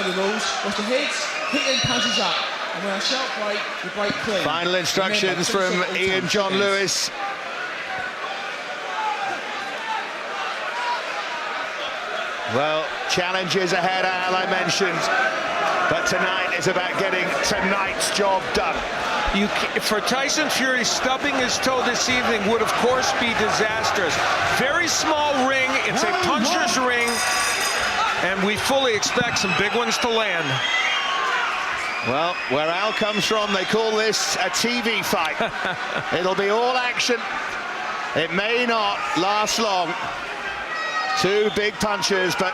the rules was the heads hit them punches up. And when I shout break, you break clean. Final instructions from Ian John Lewis. Well, challenges ahead, Al, I mentioned. But tonight is about getting tonight's job done. For Tyson Fury, stubbing his toe this evening would, of course, be disastrous. Very small ring. It's a puncher's ring. And we fully expect some big ones to land. Well, where Al comes from, they call this a TV fight. It'll be all action. It may not last long. Two big punches, but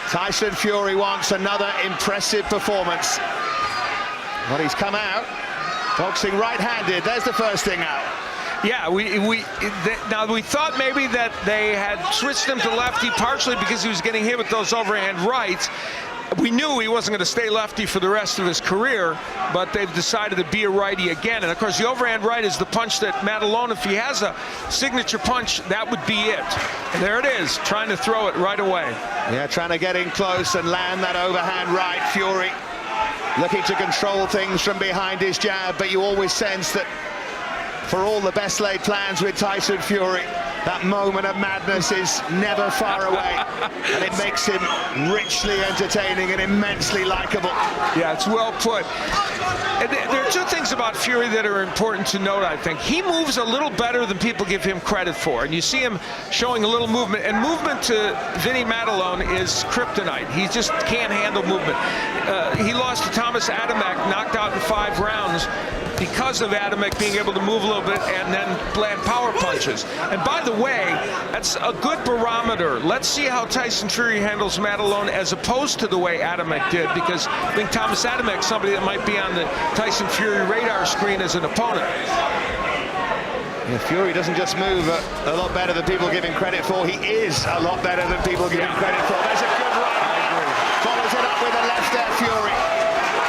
Tyson Fury wants another impressive performance. But he's come out boxing right-handed. There's the first thing out. Yeah, now we thought maybe that they had switched him to lefty partially because he was getting hit with those overhand rights. We knew he wasn't going to stay lefty for the rest of his career, but they've decided to be a righty again. And of course, the overhand right is the punch that Madalone, if he has a signature punch, that would be it. And there it is, trying to throw it right away. Yeah, trying to get in close and land that overhand right. Fury looking to control things from behind his jab, but you always sense that for all the best laid plans with Tyson Fury, that moment of madness is never far away, and it makes him richly entertaining and immensely likable. Yeah, it's well put. And there are two things about Fury that are important to note, I think. He moves a little better than people give him credit for, and you see him showing a little movement, and movement to Vinny Maddalone is kryptonite. He just can't handle movement. He lost to Thomas Adamek, knocked out in 5 rounds, because of Adamek being able to move a little bit and then land power punches. And by the way, that's a good barometer. Let's see how Tyson Fury handles Madalone as opposed to the way Adamek did, because I think Thomas Adamek is somebody that might be on the Tyson Fury radar screen as an opponent. Yeah, Fury doesn't just move a lot better than people give him credit for. He is a lot better than people give him credit for. There's a good right. Follows it up with a left there, Fury.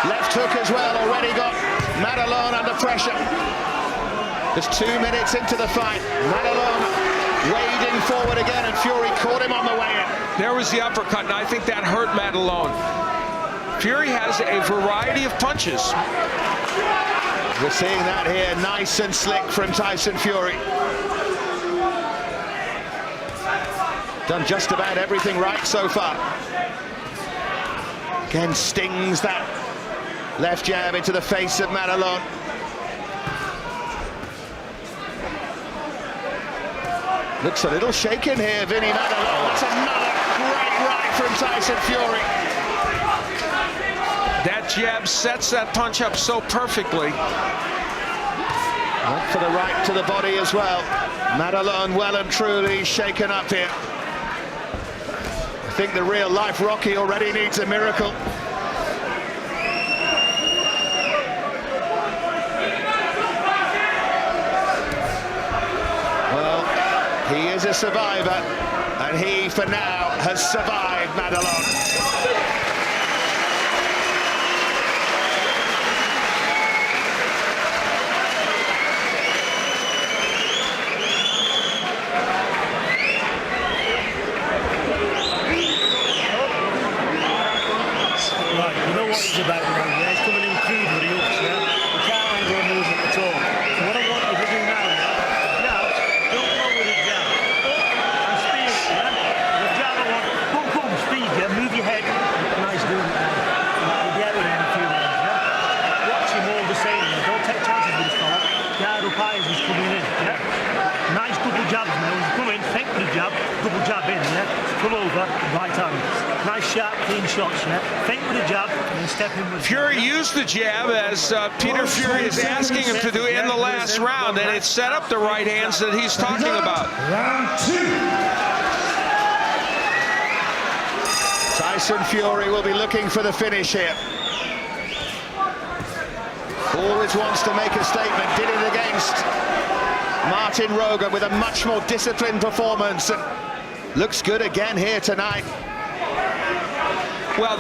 Left hook as well, already got Madalone under pressure. Just 2 minutes into the fight. Madalone wading forward again, and Fury caught him on the way in. There was the uppercut, and I think that hurt Madalone. Fury has a variety of punches. We're seeing that here, nice and slick from Tyson Fury. Done just about everything right so far. Again, stings that left jab into the face of Madalone. Looks a little shaken here, Vinny Maddalone. That's another great right from Tyson Fury. That jab sets that punch up so perfectly. Went for the right to the body as well. Madalone well and truly shaken up here. I think the real-life Rocky already needs a miracle. He is a survivor, and he, for now, has survived Madalone. Right, you know what it's about now, yeah? It's coming in crude with the hooks, yeah? You can't handle a movement at all. So what I want you to do now, yeah? Don't go with a jab. Up and speed, yeah? The jab I want, boom, boom, speed, yeah? Move your head. Nice doing it now. You'll be out with it in a few minutes, yeah? Watch him all the same, yeah? Don't take chances with this fella. Guard up high as he's coming in, yeah? Nice double jabs now. He's coming, think with the jab, double jab in, yeah? Pull over, right hand. Nice sharp, clean shots, yeah? Think with the jab and then step in with Fury used the jab as Peter Fury is asking him to do in the last round, and it set up the right hands that he's talking about. Round 2. Tyson Fury will be looking for the finish here. Always wants to make a statement. Did it against Martin Rogan with a much more disciplined performance, and looks good again here tonight. Well,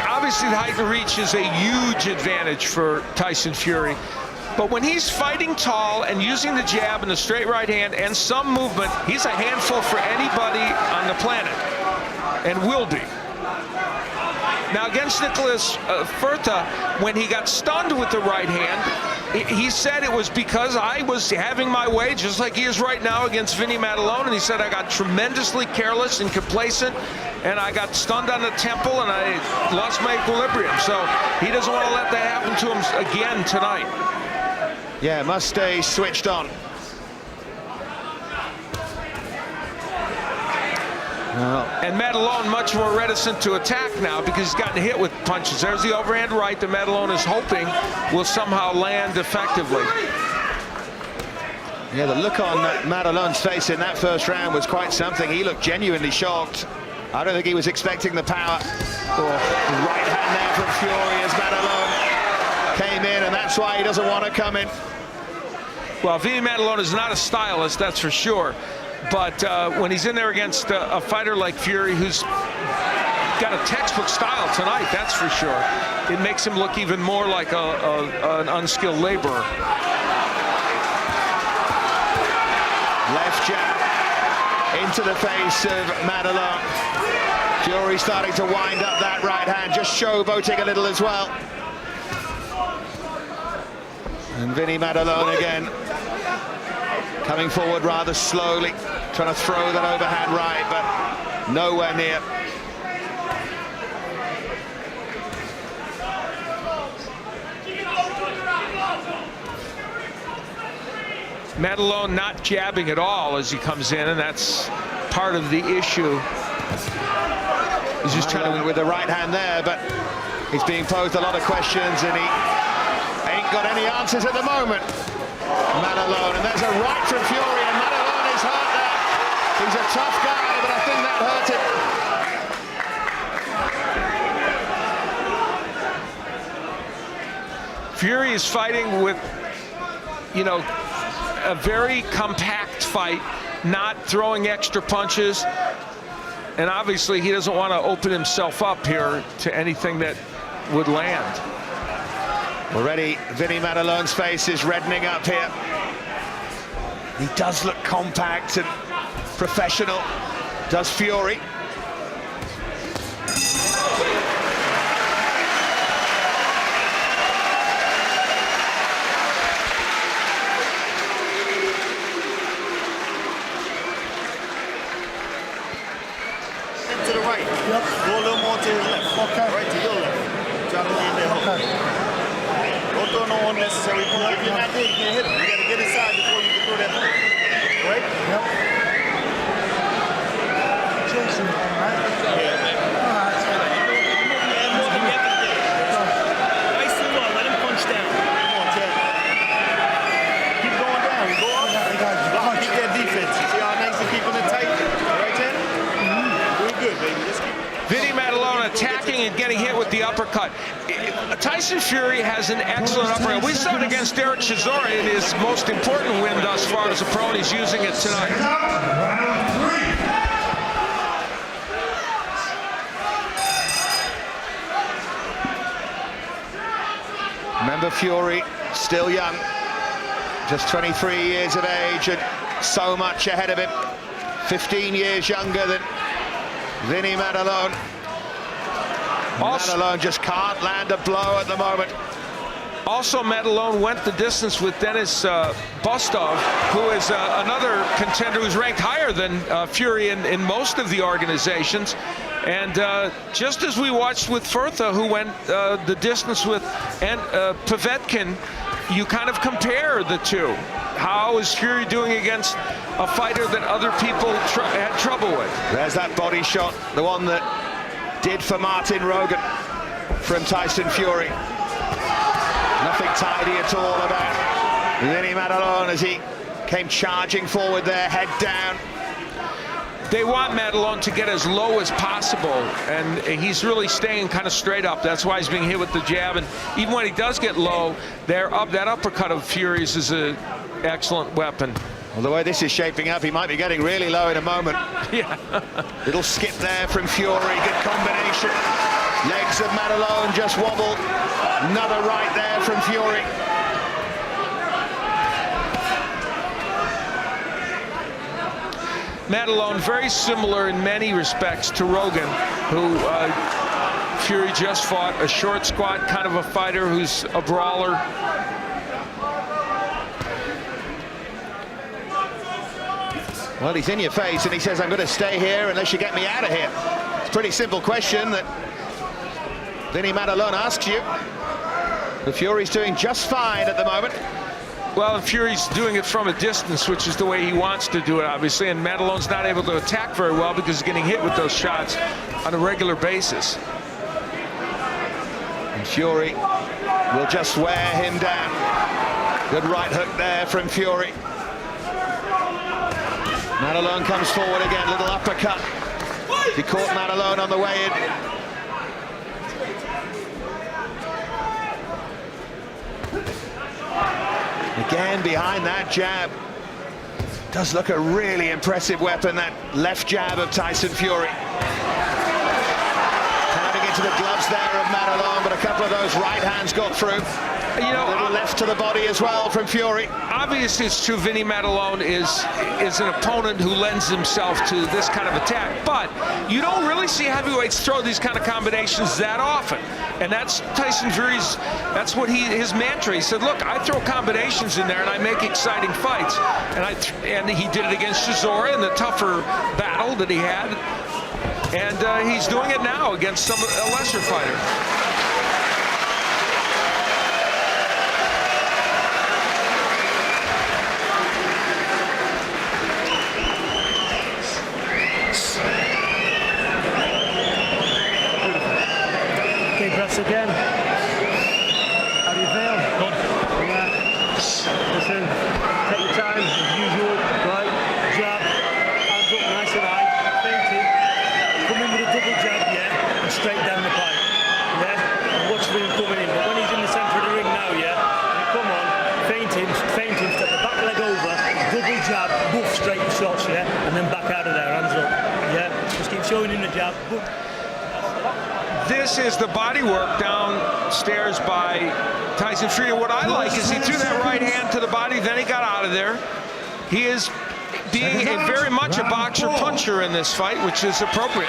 obviously the height and reach is a huge advantage for Tyson Fury. But when he's fighting tall and using the jab and the straight right hand and some movement, he's a handful for anybody on the planet, and will be. Now, against Nicholas Furta, when he got stunned with the right hand, he said it was because I was having my way, just like he is right now against Vinny Maddalone. And he said I got tremendously careless and complacent, and I got stunned on the temple, and I lost my equilibrium. So he doesn't want to let that happen to him again tonight. Yeah, must stay switched on. And Madalone much more reticent to attack now because he's gotten hit with punches. There's the overhand right that Madalone is hoping will somehow land effectively. Yeah, the look on Madalone's face in that first round was quite something. He looked genuinely shocked. I don't think he was expecting the power. Right hand there from Fury as Madalone came in, and that's why he doesn't want to come in. Well, Vinny Maddalone is not a stylist, that's for sure. But when he's in there against a fighter like Fury, who's got a textbook style tonight, that's for sure, it makes him look even more like an unskilled laborer. Left jab into the face of Madalone. Fury starting to wind up that right hand, just showboating a little as well. And Vinny Maddalone again, coming forward rather slowly, trying to throw that overhand right, but nowhere near. Madalone not jabbing at all as he comes in, and that's part of the issue. He's just trying to... with the right hand there, but he's being posed a lot of questions, and he ain't got any answers at the moment. Madalone, and there's a right from Fury, and Madalone is hurt there. He's a tough guy, but I think that hurt him. Fury is fighting with, you know, a very compact fight, not throwing extra punches, and obviously he doesn't want to open himself up here to anything that would land. Already Vinny Maddalone's face is reddening up here. He does look compact and professional, does Fury. To the right. Yep. Go a little more to his left. Okay. Right to your left. Try to land there. Okay. Don't throw no unnecessary punch. If you're not there, you can't hit him. You got to get inside before you can throw that punch. Right? Yep. Jason, right? Yeah. All right. Nice and low. Let him punch down. Come on, Chad. Keep going down. Go up. Keep that defense. You see how nice and keeping it tight? All right, Chad? Good, baby. Vinny Maddalone attacking and getting hit with the uppercut. Tyson Fury has an excellent uppercut. We saw it against Derek Chisora in his most important win thus far as a pro, and he's using it tonight. Remember, Fury, still young, just 23 years of age, and so much ahead of him. 15 years younger than Vinny Maddalone. Maddalone just can't land a blow at the moment. Also, Madalone went the distance with Denis Bostov, who is another contender who's ranked higher than Fury in most of the organizations. And just as we watched with Furta, who went the distance with Povetkin, you kind of compare the two. How is Fury doing against a fighter that other people had trouble with? There's that body shot, the one that did for Martin Rogan from Tyson Fury. Nothing tidy at all about Vinny Maddalone as he came charging forward there, head down. They want Madalone to get as low as possible, and he's really staying kind of straight up. That's why he's being hit with the jab, and even when he does get low, that uppercut of Fury's is an excellent weapon. Well, the way this is shaping up, he might be getting really low in a moment. Yeah. Little skip there from Fury, good combination. Legs of Madalone just wobbled. Another right there from Fury. Madalone very similar in many respects to Rogan, who Fury just fought a short, squat kind of a fighter who's a brawler. Well, he's in your face and he says, I'm going to stay here unless you get me out of here. It's a pretty simple question that Vinny Maddalone asks you. The Fury's doing just fine at the moment. Well, Fury's doing it from a distance, which is the way he wants to do it, obviously, and Madalone's not able to attack very well because he's getting hit with those shots on a regular basis. And Fury will just wear him down. Good right hook there from Fury. Madalone comes forward again, little uppercut. He caught Madalone on the way in. Again behind that jab. Does look a really impressive weapon, that left jab of Tyson Fury. Pounding into the gloves there of Madalone, but a couple of those right hands got through. You know, a little left to the body as well from Fury. Obviously, it's true Vinny Maddalone is an opponent who lends himself to this kind of attack, but you don't really see heavyweights throw these kind of combinations that often. And that's Tyson Fury's, that's what his mantra. He said, look, I throw combinations in there and I make exciting fights. And he did it against Chisora in the tougher battle that he had. And he's doing it now against a lesser fighter. Again. How do you feel? Good. Yeah. Listen, take your time, as usual. Right, jab, hands up nice and high, fainting. Come in with a double jab, yeah, and straight down the pipe. Yeah, and watch for him coming in. But when he's in the centre of the ring now, yeah, and come on, fainting, step the back leg over, double jab, boof, straight shots, yeah, and then back out of there, hands up. Yeah, just keep showing him the jab, boof. This is the body work downstairs by Tyson Fury. What I like is he threw that right hand to the body, then he got out of there. He is being very much a boxer-puncher in this fight, which is appropriate.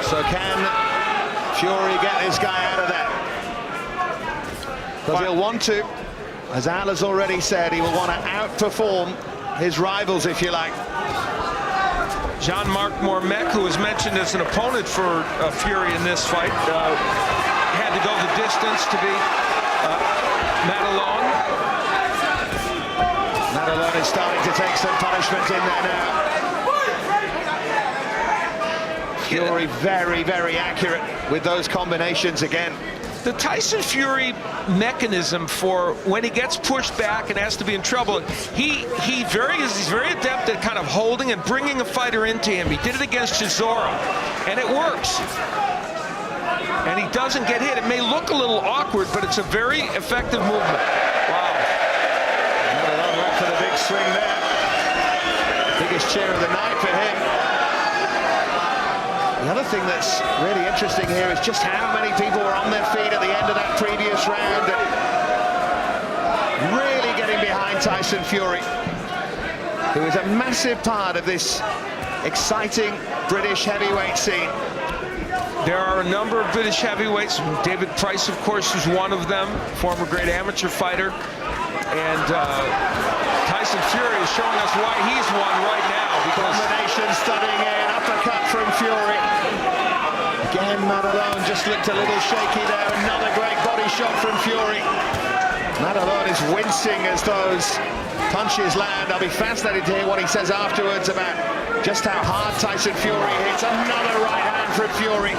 So can Fury get this guy out of there? Because he'll want to. As Al has already said, he will want to outperform his rivals, if you like. Jean-Marc Mormec, who was mentioned as an opponent for Fury in this fight, had to go the distance to beat Madalone. Madalone is starting to take some punishment in there now. Fury very, very accurate with those combinations again. The Tyson Fury mechanism for when he gets pushed back and has to be in trouble, he's very adept at kind of holding and bringing a fighter into him. He did it against Chisora, and it works. And he doesn't get hit. It may look a little awkward, but it's a very effective movement. Wow. Madalone went for the big swing there. Biggest cheer of the night for him. The other thing that's really interesting here is just how many people were on their feet at the end of that previous round and really getting behind Tyson Fury, who is a massive part of this exciting British heavyweight scene. There are a number of British heavyweights. David Price, of course, is one of them, former great amateur fighter. And Tyson Fury is showing us why he's won right now. Because combination studying in, uppercut from Fury. Again, Madalone just looked a little shaky there. Another great body shot from Fury. Madalone is wincing as those punches land. I'll be fascinated to hear what he says afterwards about just how hard Tyson Fury hits. Another right hand from Fury.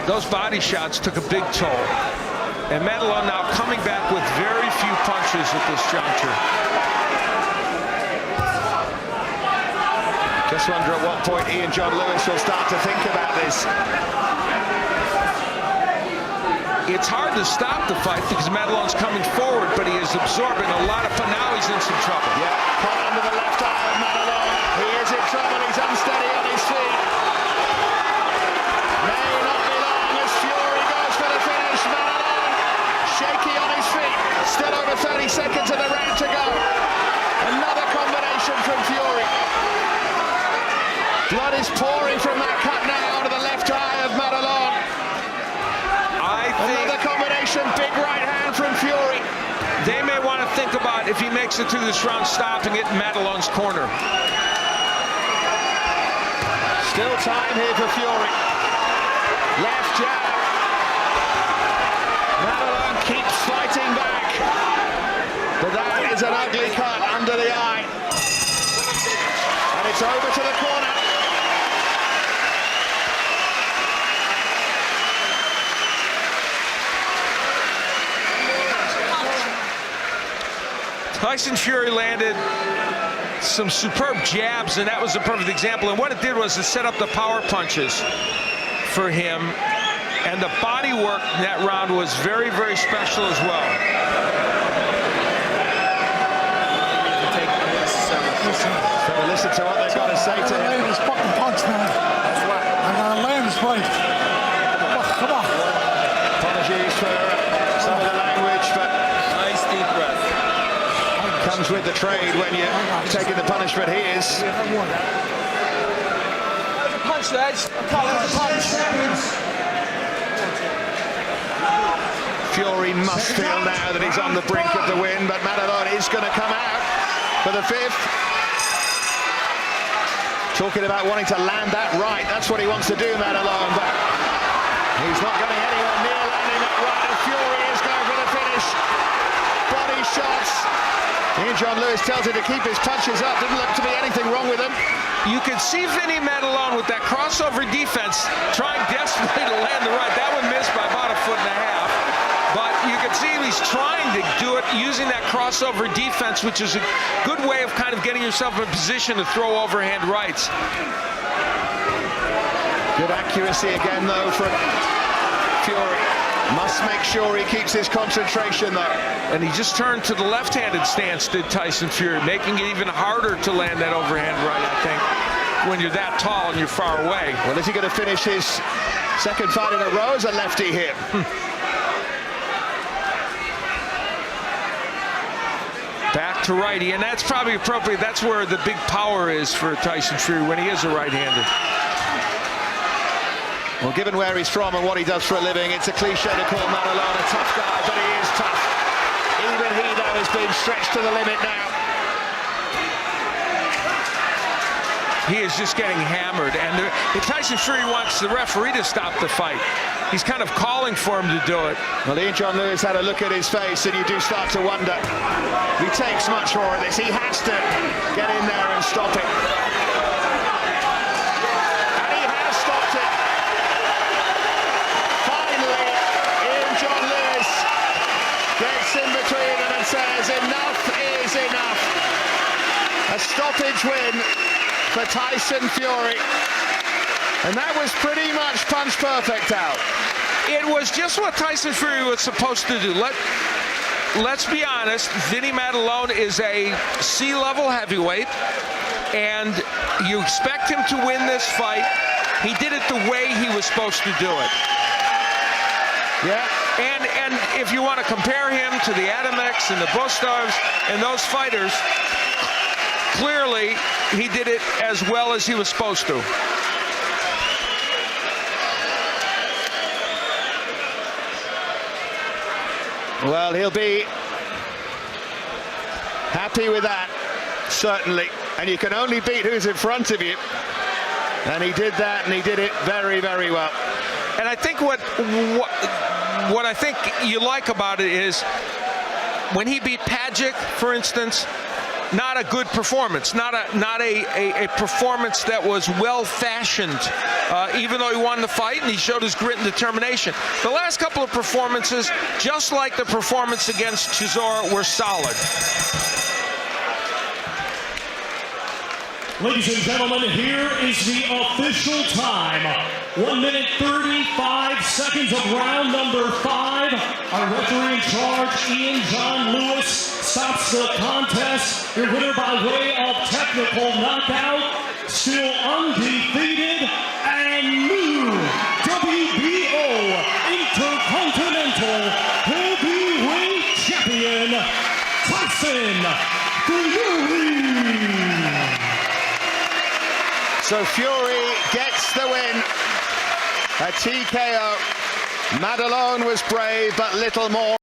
Those body shots took a big toll. And Madalone now coming back with very few punches at this juncture. Just wonder at what point he and John Lewis will start to think about this. It's hard to stop the fight because Madalone's coming forward, but he is absorbing a lot of, now he's in some trouble. Yeah, caught under the left eye of Madalone. He is in trouble, he's unsteady on his feet. May not be long as Fury goes for the finish. Madalone shaky on his feet. Still over 30 seconds of the round to go. Another combination from Fury. Blood is pouring from that cut now onto the left eye of Madalone. Another combination, big right hand from Fury. They may want to think about, if he makes it through this round, stopping it in Madalone's corner. Still time here for Fury. Left jab. Madalone keeps fighting back. But that is an ugly cut under the eye. And it's over to the corner. Tyson Fury landed some superb jabs, and that was a perfect example. And what it did was it set up the power punches for him. And the body work in that round was very, very special as well. So we'll listen to what they've got to say to him. Land this fucking punch, man. That's right. I'm gonna land this fight. Come on. Apologies for some of the language, but Nice deep breath. comes with the trade when you're taking the punishment he is. That was a punch, lads. That was a punch. Fury must feel now that he's on the brink of the win, but Madalone is going to come out for the fifth. Talking about wanting to land that right. That's what he wants to do, Madalone, but he's not going anywhere near landing that right, and Fury is going for the finish. Body shots. Ian John Lewis tells him to keep his punches up. Didn't look to be anything wrong with him. You could see Vinny Maddalone with that crossover defense trying desperately to land the right. That one missed by about 1.5 feet. But you can see he's trying to do it using that crossover defense, which is a good way of kind of getting yourself in a position to throw overhand rights. Good accuracy again, though, from Fury. Must make sure he keeps his concentration, though. And he just turned to the left-handed stance, did Tyson Fury, making it even harder to land that overhand right, I think, when you're that tall and you're far away. Well, is he going to finish his second fight in a row as a lefty here? Back to righty, and that's probably appropriate. That's where the big power is for Tyson Fury when he is a right-hander. Well, given where he's from and what he does for a living, it's a cliche to call Madalone a tough guy, but he is tough. Even he, though, has been stretched to the limit now. He is just getting hammered, and Tyson Fury wants the referee to stop the fight. He's kind of calling for him to do it. Well, Ian John Lewis had a look at his face, and you do start to wonder. He takes much more of this. He has to get in there and stop it. And he has stopped it. Finally, Ian John Lewis gets in between them and says, enough is enough. A stoppage win for Tyson Fury. And that was pretty much punch perfect out. It was just what Tyson Fury was supposed to do. Let's be honest, Vinny Maddalone is a C-level heavyweight, and you expect him to win this fight. He did it the way he was supposed to do it. Yeah. And if you want to compare him to the Adamex and the Bostovs and those fighters, clearly he did it as well as he was supposed to. Well, he'll be happy with that, certainly. And you can only beat who's in front of you. And he did that, and he did it very, very well. And I think what I think you like about it is when he beat Pajic, for instance, not a good performance, not a performance that was well-fashioned, even though he won the fight and he showed his grit and determination. The last couple of performances, just like the performance against Chisora, were solid. Ladies and gentlemen, here is the official time. 1 minute 35 seconds of round number 5. Our referee in charge, Ian John Lewis, stops the contest. Your winner by way of technical knockout, still undefeated, and new WBO Intercontinental Heavyweight Champion, Tyson Fury. So Fury gets the win. A TKO. Madalone was brave, but little more.